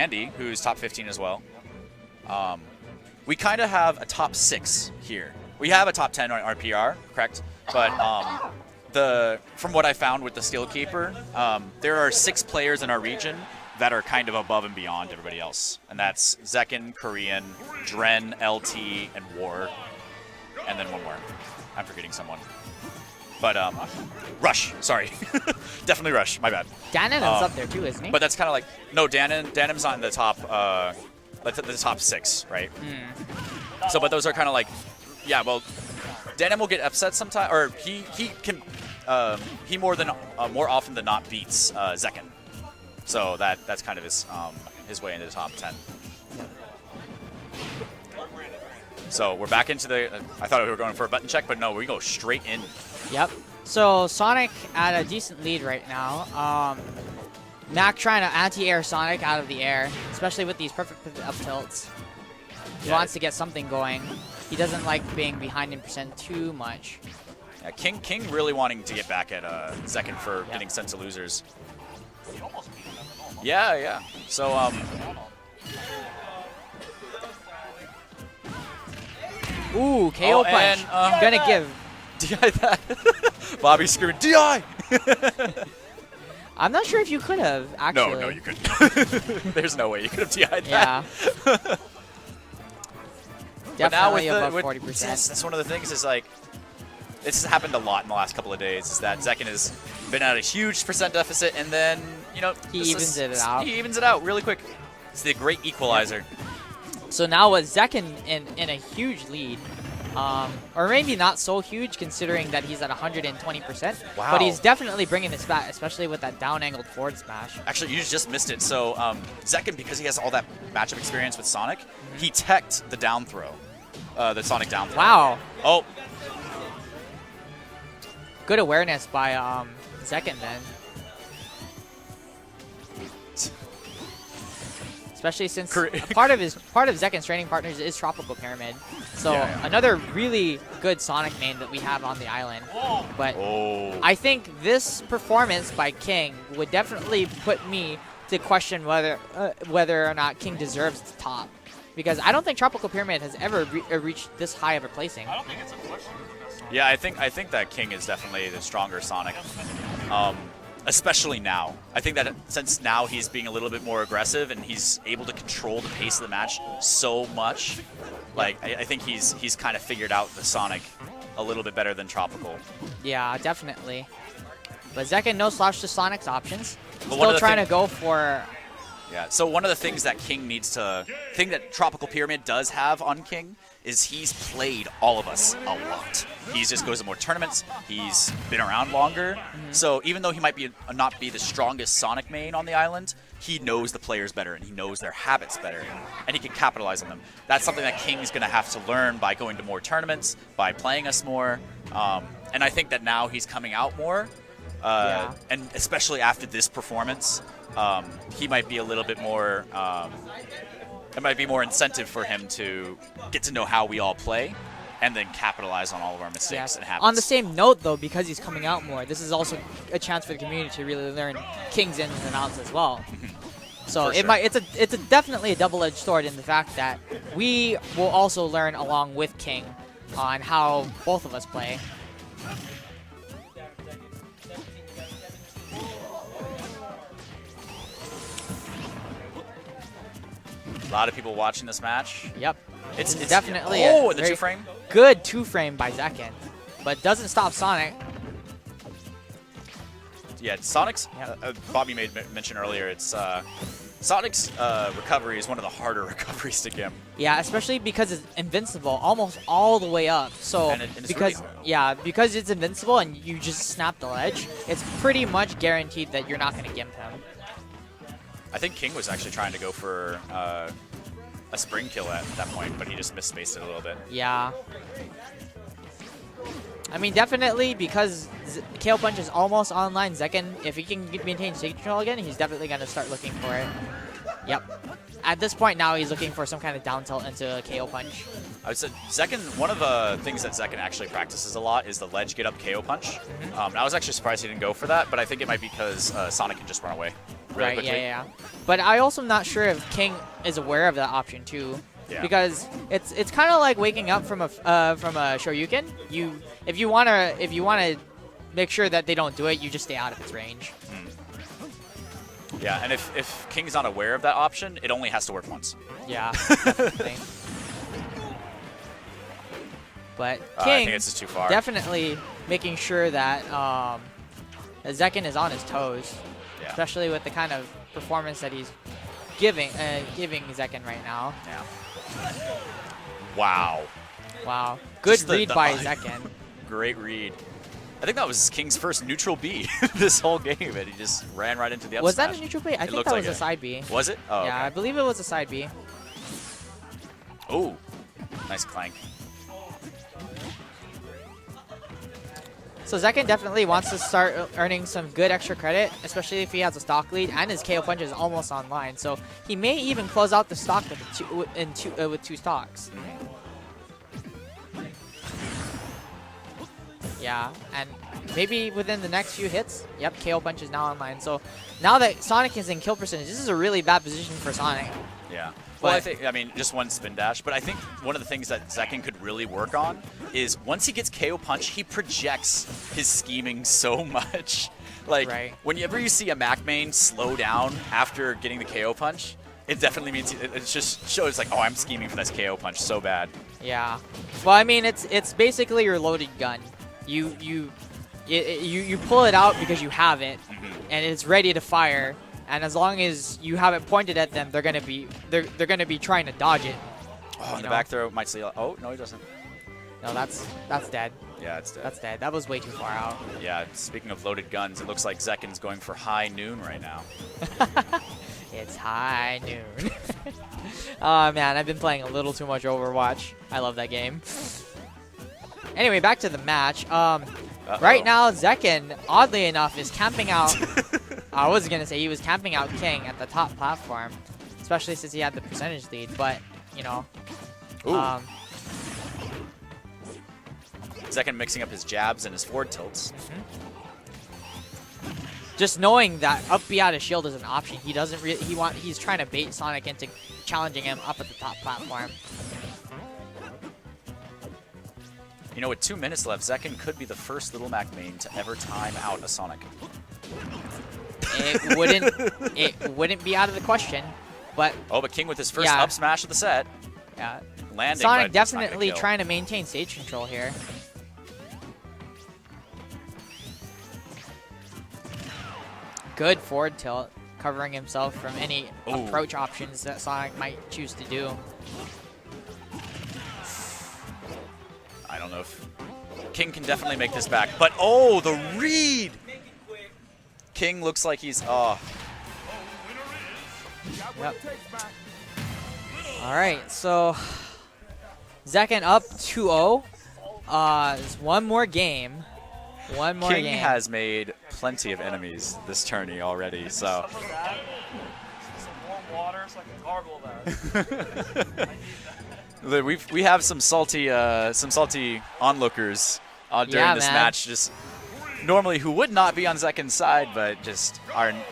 Andy, who's top 15 as well. We kind of have a top 6 here. We have a top 10 on our PR, correct? But from what I found with the Skill Keeper, there are 6 players in our region that are kind of above and beyond everybody else. And that's Zekken, Korean, Dren, LT, and War. And then one more. I'm forgetting someone. But Rush, sorry. Definitely Rush, my bad. Danon is up there too, isn't he? But that's kind of like, no, Danon's not in the top, the top 6, right? So, but those are kind of like, yeah, well, Danon will get upset sometime, or he can, he more often than not beats Zekken. So that's kind of his way into the top 10. So we're back into the, I thought we were going for a button check, but no, we go straight in. Yep. So Sonic at a decent lead right now. Mac trying to anti-air Sonic out of the air, especially with these perfect up tilts. He wants to get something going. He doesn't like being behind in percent too much. Yeah, King really wanting to get back at Zekken for getting sent to losers. Yeah. So ooh, KO punch. And, gonna give DI that. Bobby screaming, DI! I'm not sure if you could have, actually. No, you couldn't. There's no way you could have DI'd that. Yeah. Definitely above 40%. That's one of the things is like, this has happened a lot in the last couple of days, is that Zekken has been at a huge percent deficit, and then, you know, he evens it out. He evens it out really quick. It's the great equalizer. So now with Zekken in a huge lead, or maybe not so huge considering that he's at 120%. Wow. But he's definitely bringing this back, especially with that down-angled forward smash. Actually, you just missed it. So Zekken, because he has all that matchup experience with Sonic, he teched the down throw, the Sonic down throw. Wow. Oh. Good awareness by Zekken then. Especially since part of Zekken's training partners is Tropical Pyramid. So another really good Sonic main that we have on the island. But I think this performance by King would definitely put me to question whether or not King deserves the top. Because I don't think Tropical Pyramid has ever reached this high of a placing. I don't think it's a question. Yeah, I think that King is definitely the stronger Sonic. Especially now. I think that since now he's being a little bit more aggressive and he's able to control the pace of the match so much, like I think he's kind of figured out the Sonic a little bit better than Tropical. Yeah, definitely. But Zekken no slash to Sonic's options. Still trying to go for... Yeah, so one of the things that King needs to... thing that Tropical Pyramid does have on King is he's played all of us a lot. He just goes to more tournaments. He's been around longer. So even though he might not be the strongest Sonic main on the island, he knows the players better and he knows their habits better, and he can capitalize on them. That's something that King's going to have to learn by going to more tournaments, by playing us more. And I think that now he's coming out more, and especially after this performance, he might be a little bit more... it might be more incentive for him to get to know how we all play and then capitalize on all of our mistakes and habits. On the same note, though, because he's coming out more, this is also a chance for the community to really learn King's ins and outs as well. So it's definitely a double-edged sword in the fact that we will also learn along with King on how both of us play. A lot of people watching this match. Yep. It's definitely the 2-frame. Good 2-frame by Zekken, but doesn't stop Sonic. Yeah, Sonic's, Bobby made mention earlier, it's Sonic's recovery is one of the harder recoveries to get. Yeah, especially because it's invincible almost all the way up. So because because it's invincible and you just snap the ledge, it's pretty much guaranteed that you're not going to gimp him. I think King was actually trying to go for a spring kill at that point, but he just misspaced it a little bit. Yeah. I mean, definitely because KO Punch is almost online. Zekken, if he can maintain stage control again, he's definitely going to start looking for it. Yep. At this point now, he's looking for some kind of down tilt into a KO Punch. I would say Zekken, one of the things that Zekken actually practices a lot is the ledge get up KO Punch. I was actually surprised he didn't go for that, but I think it might be because Sonic can just run away. really quickly. Yeah. But I also am not sure if King is aware of that option too. Yeah. Because it's kind of like waking up from a Shoryuken. If you wanna make sure that they don't do it, you just stay out of its range. Yeah, and if King's not aware of that option, it only has to work once. Yeah, definitely. But I King think it's just too far. definitely making sure that Zekken is on his toes, especially with the kind of performance that he's giving Zekken right now. Yeah. Wow. Wow. Good Just read by Zekken. Great read. I think that was King's first neutral B this whole game, and he just ran right into the up Was smash. that a neutral B? I think looked that like was a side B. Was it? Oh, yeah, okay. I believe it was a side B. Ooh. Nice clank. So Zekken definitely wants to start earning some good extra credit, especially if he has a stock lead, and his KO punch is almost online. So he may even close out the stock with two stocks. Yeah, and maybe within the next few hits, yep, KO punch is now online. So now that Sonic is in kill percentage, this is a really bad position for Sonic. Yeah. Well, I mean, just one spin dash, but I think one of the things that Zekken could really work on is once he gets KO punch, he projects his scheming so much. Like, whenever you see a Mac main slow down after getting the KO punch, it definitely means it just shows like, oh, I'm scheming for this KO punch so bad. Yeah. Well, I mean, it's basically your loaded gun. You pull it out because you have it, and it's ready to fire. And as long as you have it pointed at them, they're gonna be trying to dodge it. Oh, and the back throw might steal. Oh no, he doesn't. No, that's dead. Yeah, it's dead. That's dead. That was way too far out. Yeah. Speaking of loaded guns, it looks like Zekken's going for high noon right now. It's high noon. Oh man, I've been playing a little too much Overwatch. I love that game. Anyway, back to the match. Right now, Zekken, oddly enough, is camping out. I was going to say he was camping out King at the top platform, especially since he had the percentage lead, but, you know. Zekken mixing up his jabs and his forward tilts. Just knowing that up B out of shield is an option, he doesn't really, he's trying to bait Sonic into challenging him up at the top platform. You know, with 2 minutes left, Zekken could be the first Little Mac main to ever time out a Sonic. It wouldn't be out of the question, but but King with his first up smash of the set. Yeah, landing. Sonic definitely trying to maintain stage control here. Good forward tilt, covering himself from any approach options that Sonic might choose to do. I don't know if King can definitely make this back, but the read! King looks like he's Yep. All right, so Zekken up 2-0. There's one more game. King has made plenty of enemies this tourney already, so. Some warm water so I can gargle that. We have some salty onlookers during this match, just normally who would not be on Zekken's side, but just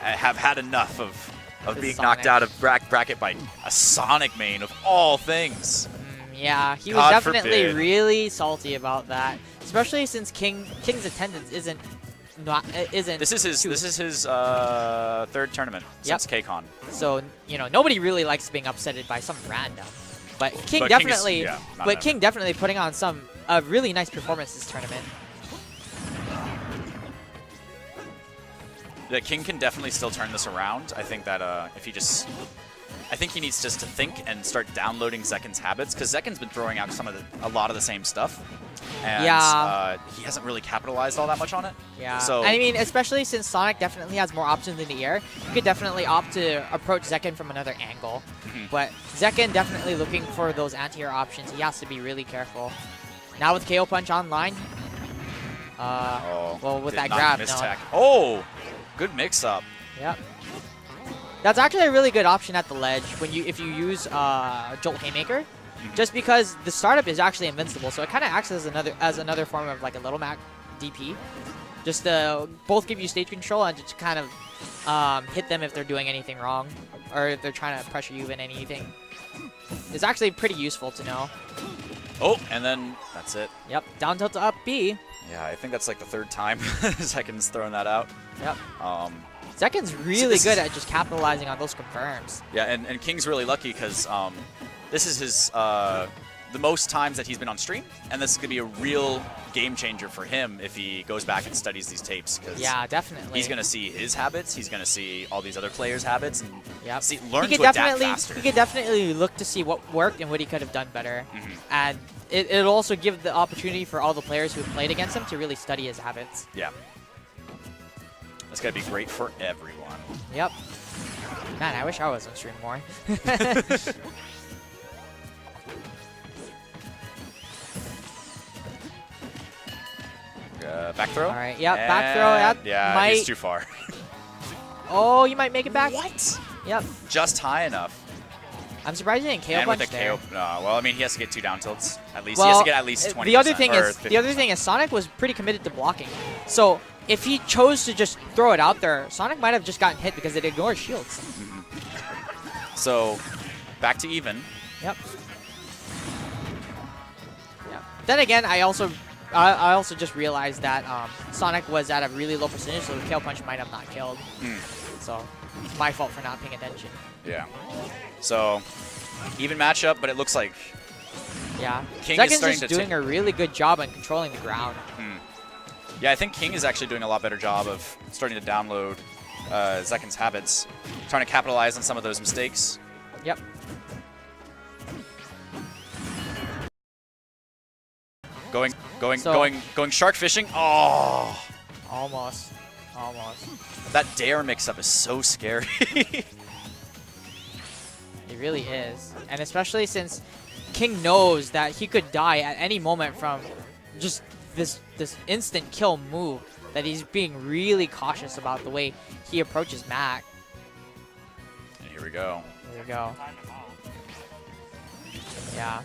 have had enough of being knocked out of bracket by a Sonic main of all things. Yeah, he was definitely really salty about that, especially since King's attendance isn't. This is his third tournament since KCON. So nobody really likes being upsetted by some random. But King definitely, King definitely putting on a really nice performance this tournament. Yeah, King can definitely still turn this around. I think that I think he needs just to think and start downloading Zekken's habits, because Zekken's been throwing out a lot of the same stuff, and he hasn't really capitalized all that much on it. Yeah. So I mean, especially since Sonic definitely has more options in the air, you could definitely opt to approach Zekken from another angle. But Zekken definitely looking for those anti-air options. He has to be really careful. Now with KO Punch online. Well, with that grab, no. Oh, good mix-up. Yep. That's actually a really good option at the ledge if you use Jolt Haymaker, just because the startup is actually invincible, so it kind of acts as another form of like a Little Mac DP. Just both give you stage control and just kind of hit them if they're doing anything wrong or if they're trying to pressure you in anything. It's actually pretty useful to know. Oh, and then that's it. Yep, down tilt to up B. Yeah, I think that's like the 3rd time Zekken's thrown that out. Yep. Zekken's really good at just capitalizing on those confirms. Yeah, and King's really lucky because this is his the most times that he's been on stream, and this is going to be a real game changer for him if he goes back and studies these tapes. Cause yeah, definitely. He's going to see his habits, he's going to see all these other players' habits, and yep. Learn to adapt faster. He could definitely look to see what worked and what he could have done better. And it'll also give the opportunity for all the players who played against him to really study his habits. Yeah. That's going to be great for everyone. Yep. Man, I wish I was on stream more. Back throw? All right, yep, back throw. That yeah, might... he's too far. Oh, you might make it back. What? Yep. Just high enough. I'm surprised he didn't KO and punch with the there. KO, well, I mean, he has to get 2 down tilts. At least well, he has to get at least 20%. The other thing is, 50%. Sonic was pretty committed to blocking. So if he chose to just throw it out there, Sonic might have just gotten hit because it ignores shields. So back to even. Yep. Yeah. Then again, I also just realized that Sonic was at a really low percentage, so the KO punch might have not killed. So it's my fault for not paying attention. Yeah. So even matchup, but it looks like yeah. King Zekken's is starting just to doing a really good job on controlling the ground. Yeah, I think King is actually doing a lot better job of starting to download Zekken's habits, trying to capitalize on some of those mistakes. Yep. Going shark fishing. Oh, almost. That dare mix-up is so scary. It really is, and especially since King knows that he could die at any moment from just this instant kill move. That he's being really cautious about the way he approaches Mac. And here we go. Here we go. Yeah.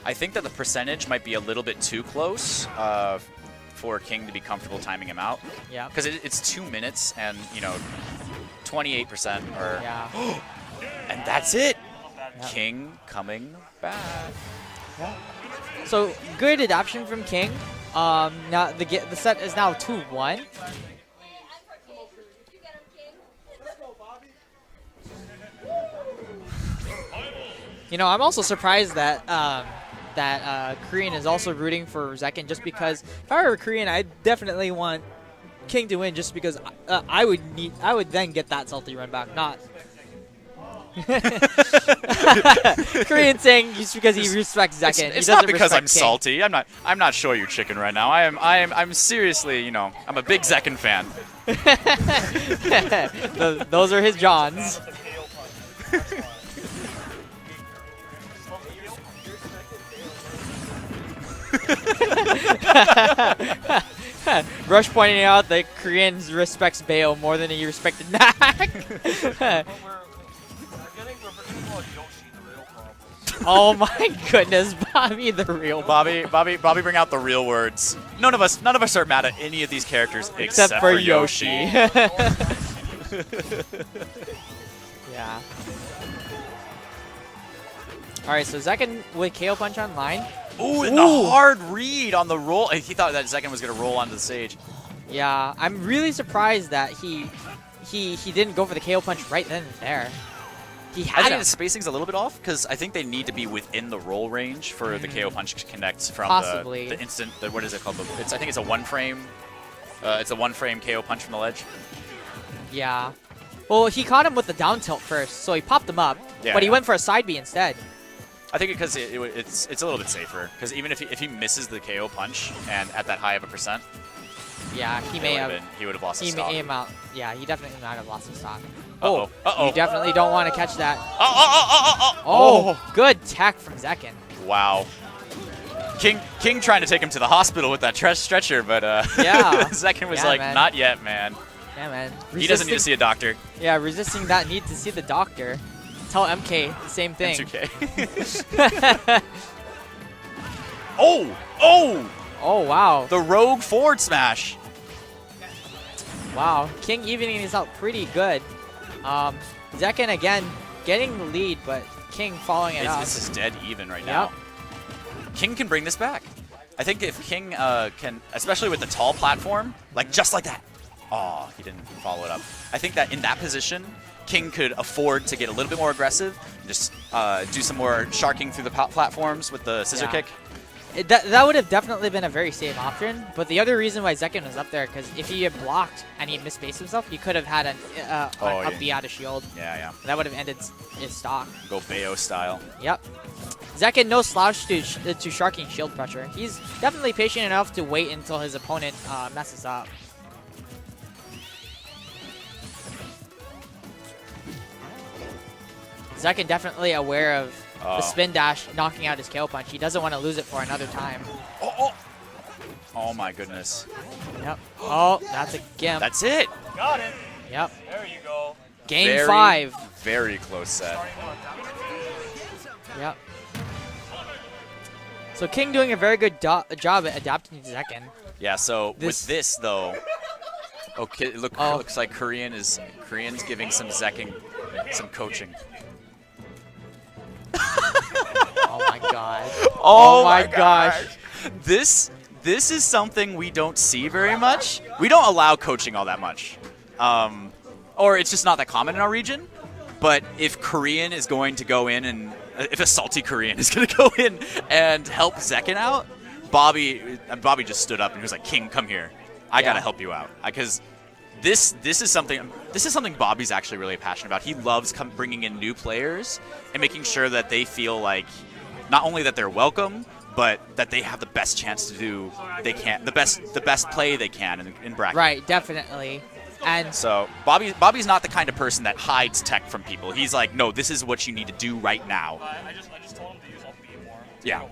I think that the percentage might be a little bit too close for King to be comfortable timing him out. Yeah. Because it's 2 minutes and, 28% or... Yeah. And that's it! Yep. King coming back. Yeah. So, good adaptation from King. Now the set is now 2-1. I'm also surprised that Korean is also rooting for Zekken, just because if I were Korean, I definitely want King to win, just because I would then get that salty run back, not Korean saying just because he respects Zekken. It's not because I'm King. salty. I'm not show you chicken right now. I'm seriously, I'm a big Zekken fan. Those are his Johns. Rush pointing out that Koreans respects Bayo more than he respected Mac. Oh my goodness, Bobby the real Bobby, bring out the real words. None of us are mad at any of these characters except for Yoshi. Yeah. Alright, so Zekken with KO punch online. Ooh, and the hard read on the roll. He thought that Zekken was gonna roll onto the stage. Yeah, I'm really surprised that he didn't go for the KO punch right then and there. He had I think the spacing's a little bit off because I think they need to be within the roll range for the KO punch to connect from the instant. What is it called? I think it's a one frame. It's a one frame KO punch from the ledge. Yeah. Well, he caught him with the down tilt first, so he popped him up, but he went for a side B instead. I think because it's a little bit safer because even if he misses the KO punch and at that high of a percent, yeah, he would have lost his stock. Yeah, he definitely might have lost his stock. Uh-oh. You definitely don't want to catch that. Oh, good tech from Zekken. Wow. King trying to take him to the hospital with that stretcher, but yeah. Zekken was man. Not yet, man. Yeah, man. He doesn't need to see a doctor. Yeah, resisting that need to see the doctor. Tell MK the same thing. M2K. Oh, wow. The rogue forward smash. Wow, King evening this out pretty good. Zekken again getting the lead, but King following it up. This is dead even right now. King can bring this back. I think if King can, especially with the tall platform, like just like that. Oh, he didn't follow it up. I think that in that position, King could afford to get a little bit more aggressive, just do some more sharking through the platforms with the scissor kick. That would have definitely been a very safe option, but the other reason why Zekken was up there, because if he had blocked and he had misspaced himself, he could have had an up B out of shield. Yeah. That would have ended his stock. Go Bayo style. Yep. Zekken no slouch to sharking shield pressure. He's definitely patient enough to wait until his opponent messes up. Zekken definitely aware of the spin dash knocking out his KO punch. He doesn't want to lose it for another time. Oh my goodness. Yep. Oh, that's a gimp. That's it. Got it. Yep. There you go. Game 5. Very close set. Yep. So King doing a very good job at adapting to Zekken. Yeah, so with this though, okay, looks like Korean's giving some Zekken some coaching. Oh my god. Oh my gosh. This is something we don't see very much. We don't allow coaching all that much. Or it's just not that common in our region. But if Korean is going to go in and if a salty Korean is going to go in and help Zekken out, Bobby just stood up and he was like, "King, come here. I got to help you out." Because this is something Bobby's actually really passionate about. He loves bringing in new players and making sure that they feel like not only that they're welcome, but that they have the best chance to do the best play they can in bracket. Right, definitely. And so Bobby's not the kind of person that hides tech from people. He's like, no, this is what you need to do right now. I just told him to use up B more. Yeah.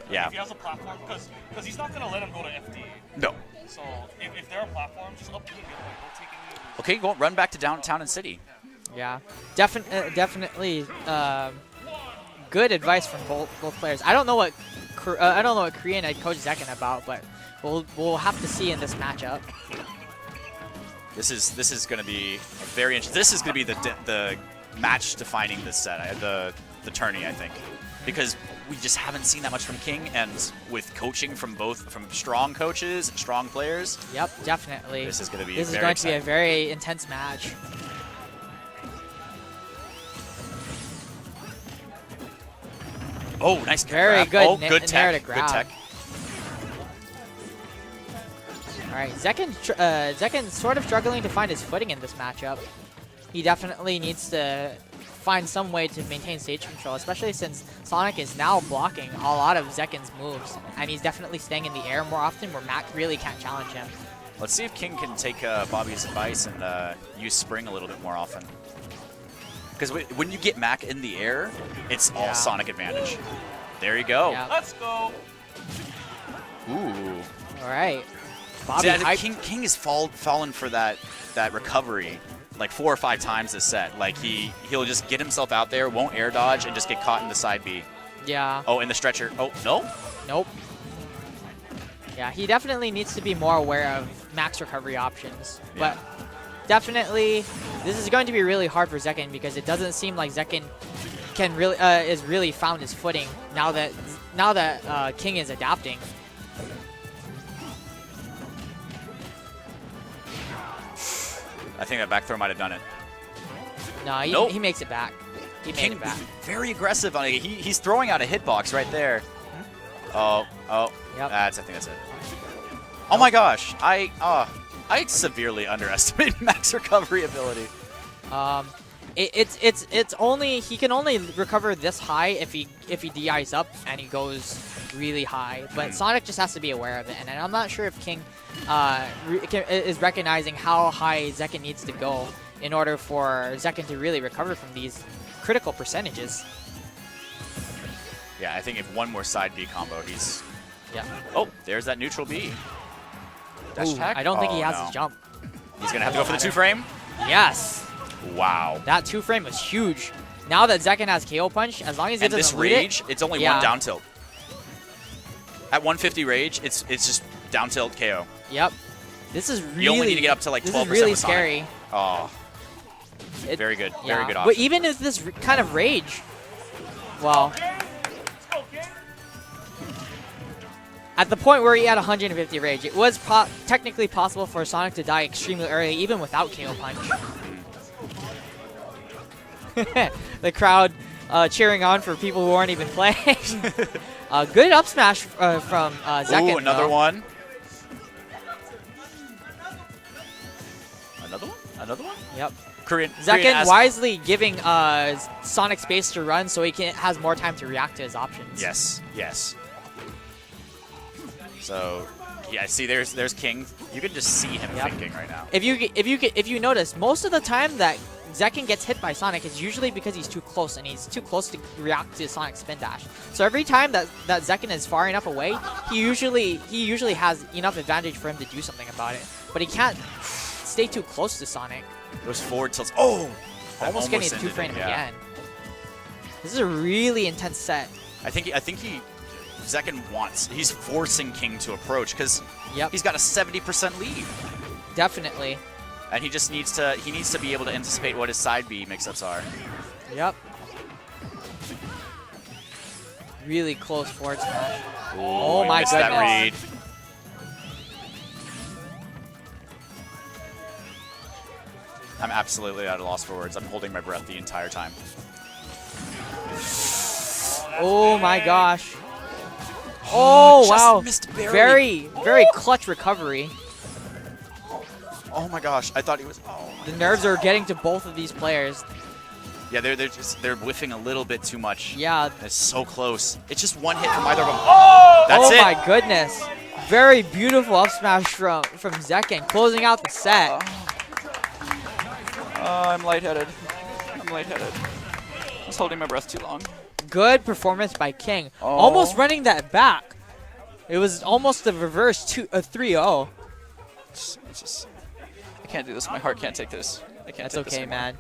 Yeah. If he has a platform, because he's not gonna let him go to FD. No. So if they're a platform, just up B and get away. Don't take any. Okay, go run back to downtown and city. Yeah, definitely good advice from both players. I don't know what Korean head coach Zekken about, but we'll have to see in this matchup. This is going to be very interesting. This is going to be the match defining this set, the tourney, I think, because we just haven't seen that much from King, and with coaching from strong coaches and strong players. Yep, definitely. This is going to be to be a very intense match. Oh, nice. Very grab. good. Oh, good tech. Good tech. All right, Zekken's sort of struggling to find his footing in this matchup. He definitely needs to find some way to maintain stage control, especially since Sonic is now blocking a lot of Zekken's moves, and he's definitely staying in the air more often where Mac really can't challenge him. Let's see if King can take Bobby's advice and use Spring a little bit more often. Because when you get Mac in the air, it's all Sonic advantage. There you go. Yeah. Let's go. Ooh. All right. Bobby King has fallen for that recovery like 4 or 5 times this set. Like he'll just get himself out there, won't air dodge, and just get caught in the side B. Yeah. Oh, in the stretcher. Oh, no? Nope. Yeah, he definitely needs to be more aware of max recovery options. Yeah. But definitely, this is going to be really hard for Zekken because it doesn't seem like Zekken can really found his footing now that King is adapting. I think that back throw might have done it. No, he makes it back. He made it back. Very aggressive on it. He's throwing out a hitbox right there. Oh. Yep. I think that's it. Oh my gosh. I severely underestimated Mac's recovery ability. It's only he can only recover this high if he DIs up and he goes really high. But Sonic just has to be aware of it, and I'm not sure if King is recognizing how high Zekken needs to go in order for Zekken to really recover from these critical percentages. Yeah, I think if one more side B combo, he's... Yeah. Oh, there's that neutral B. Dash attack? I don't think he has no. his jump. He's going to have to go for the 2-frame? Yes. Wow. That 2-frame was huge. Now that Zekken has KO punch, as long as he doesn't read rage, it's only one down tilt. At 150 rage, it's just down tilt KO. Yep. This is really. You only need to get up to like 12% This is really with Sonic. scary. Oh. Very good. Yeah. Very good option. But even if this kind of rage, well, at the point where he had 150 rage, it was technically possible for Sonic to die extremely early, even without KO Punch. The crowd cheering on for people who aren't even playing. Good up smash from Zekken. Ooh, another though. one. Another one? Another one? Yep. Korean Zekken wisely giving Sonic space to run so he has more time to react to his options. Yes, yes. So, yeah, see, there's King. You can just see him thinking right now. If you notice, most of the time that Zekken gets hit by Sonic is usually because he's too close, and he's too close to react to Sonic's spin dash. So every time that Zekken is far enough away, he usually has enough advantage for him to do something about it. But he can't stay too close to Sonic. Those forward tilts. Oh! Almost getting a 2-frame again. This is a really intense set. I think Zekken he's forcing King to approach because he's got a 70% lead. Definitely. And he just needs to be able to anticipate what his side B mix-ups are. Yep. Really close forward smash. Ooh, oh my missed goodness. That read. I'm absolutely at a loss for words. I'm holding my breath the entire time. Oh my gosh. Oh wow. Missed barely. Very clutch recovery. Oh my gosh, I thought he was. Oh, the nerves are getting to both of these players. Yeah, they're whiffing a little bit too much. Yeah. It's so close. It's just one hit from either of them. Oh, that's it. Oh my goodness. Very beautiful up smash from Zekken, closing out the set. I'm lightheaded. I'm lightheaded. I was holding my breath too long. Good performance by King. Almost running that back. It was almost a reverse 3-0. I can't do this. My heart can't take this. I can't. That's okay, man.